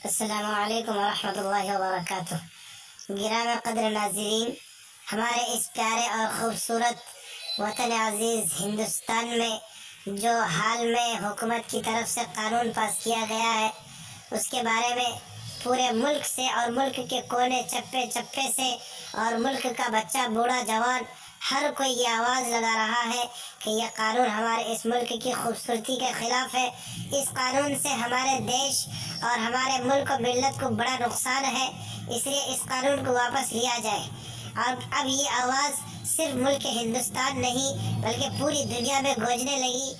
अस्सलामु अलैकुम वरहमतुल्लाहि वबरकातुह। गिराम क़द्र नाज़रीन, हमारे इस प्यारे और ख़ूबसूरत वतन अज़ीज़ हिंदुस्तान में जो हाल में हुकूमत की तरफ से कानून पास किया गया है, उसके बारे में पूरे मुल्क से और मुल्क के कोने चप्पे चप्पे से और मुल्क का बच्चा बूढ़ा जवान हर कोई ये आवाज़ लगा रहा है कि यह कानून हमारे इस मुल्क की खूबसूरती के ख़िलाफ़ है। इस कानून से हमारे देश और हमारे मुल्क और मिल्लत को बड़ा नुकसान है, इसलिए इस कानून को वापस लिया जाए। और अब ये आवाज़ सिर्फ मुल्क हिंदुस्तान नहीं बल्कि पूरी दुनिया में गूंजने लगी।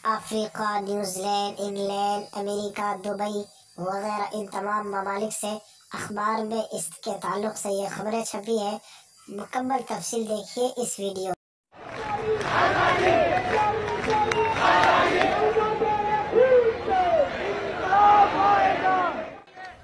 Africa, New Zealand, England, America, Dubai वगैरह इन तमाम ममालिक से अखबार में इसके ताल्लुक़ से ये खबरें छपी है। मुकम्मल तफसील देखिए इस वीडियो।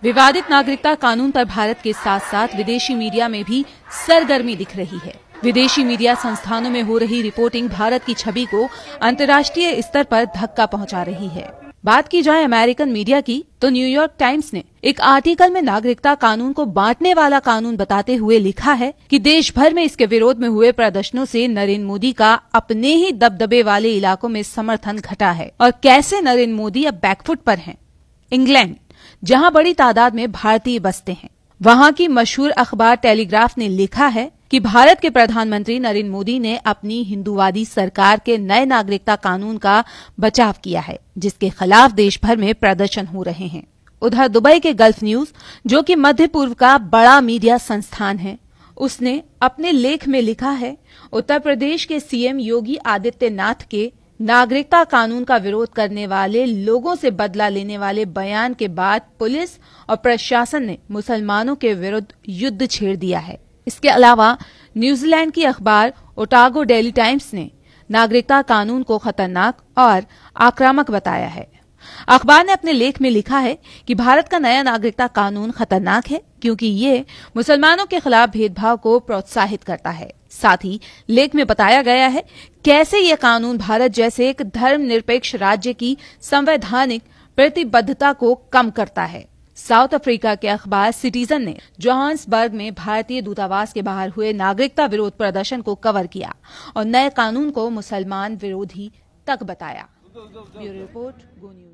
विवादित नागरिकता कानून पर भारत के साथ साथ विदेशी मीडिया में भी सरगर्मी दिख रही है। विदेशी मीडिया संस्थानों में हो रही रिपोर्टिंग भारत की छवि को अंतर्राष्ट्रीय स्तर पर धक्का पहुंचा रही है। बात की जाए अमेरिकन मीडिया की, तो न्यूयॉर्क टाइम्स ने एक आर्टिकल में नागरिकता कानून को बांटने वाला कानून बताते हुए लिखा है कि देश भर में इसके विरोध में हुए प्रदर्शनों से नरेंद्र मोदी का अपने ही दबदबे वाले इलाकों में समर्थन घटा है और कैसे नरेंद्र मोदी अब बैकफुट पर हैं। इंग्लैंड, जहां बड़ी तादाद में भारतीय बसते हैं, वहां की मशहूर अखबार टेलीग्राफ ने लिखा है कि भारत के प्रधानमंत्री नरेंद्र मोदी ने अपनी हिंदूवादी सरकार के नए नागरिकता कानून का बचाव किया है, जिसके खिलाफ देश भर में प्रदर्शन हो रहे हैं। उधर दुबई के गल्फ न्यूज, जो कि मध्य पूर्व का बड़ा मीडिया संस्थान है, उसने अपने लेख में लिखा है, उत्तर प्रदेश के सीएम योगी आदित्यनाथ के नागरिकता कानून का विरोध करने वाले लोगों से बदला लेने वाले बयान के बाद पुलिस और प्रशासन ने मुसलमानों के विरुद्ध युद्ध छेड़ दिया है। इसके अलावा न्यूजीलैंड की अखबार ओटागो डेली टाइम्स ने नागरिकता कानून को खतरनाक और आक्रामक बताया है। अखबार ने अपने लेख में लिखा है कि भारत का नया नागरिकता कानून खतरनाक है क्योंकि ये मुसलमानों के खिलाफ भेदभाव को प्रोत्साहित करता है। साथ ही लेख में बताया गया है कैसे ये कानून भारत जैसे एक धर्मनिरपेक्ष राज्य की संवैधानिक प्रतिबद्धता को कम करता है। साउथ अफ्रीका के अखबार सिटीजन ने जोहान्सबर्ग में भारतीय दूतावास के बाहर हुए नागरिकता विरोध प्रदर्शन को कवर किया और नए कानून को मुसलमान विरोधी तक बताया। ब्यूरो रिपोर्ट, गो न्यूज।